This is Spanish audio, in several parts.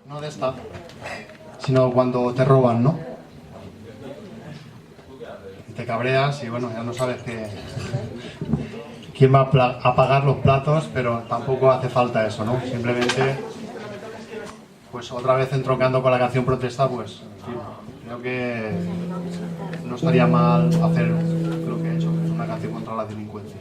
No de esta, sino cuando te roban, ¿no? Y te cabreas y bueno, ya no sabes quién va a pagar los platos, pero tampoco hace falta eso, ¿no? Simplemente, pues otra vez entroncando con la canción protesta, pues en fin, creo que no estaría mal hacer lo que he hecho, que es una canción contra la delincuencia.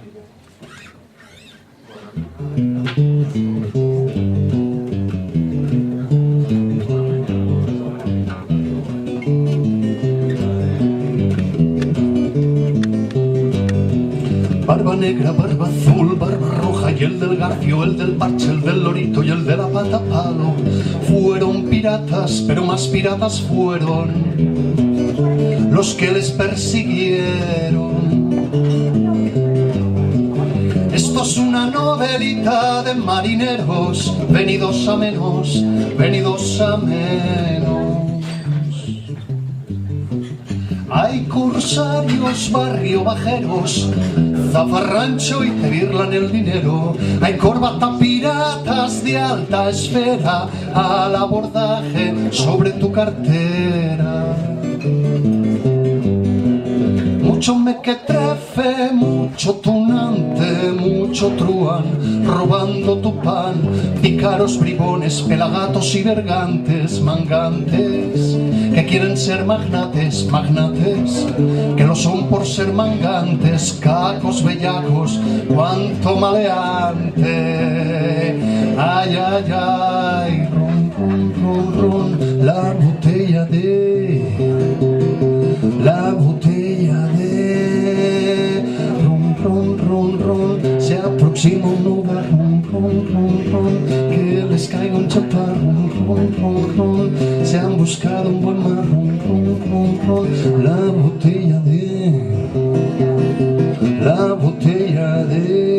Barba negra, barba azul, barba roja y el del garfio, el del parche, el del lorito y el de la pata palo. Fueron piratas, pero más piratas fueron los que les persiguieron. Esto es una novelita de marineros, venidos a menos, venidos a menos. Hay corsarios, barrio bajeros, zafarrancho y te birlan el dinero. Hay corbata piratas de alta esfera al abordaje sobre tu cartera. Mucho mequetrefe, mucho tunante, mucho truán, robando tu pan. Pícaros, bribones, pelagatos y bergantes, mangantes, que quieren ser magnates, magnates, que lo son por ser mangantes, cacos, bellacos, cuanto maleante. Ay, ay, ay, ron, ron, ron, ron, la botella de ron, ron, ron, se aproxima un lugar, ron, ron, ron, ron, que les caiga un chaparrón, ron, ron, ron, se han buscado un buen marrón, ron, ron, ron, la botella de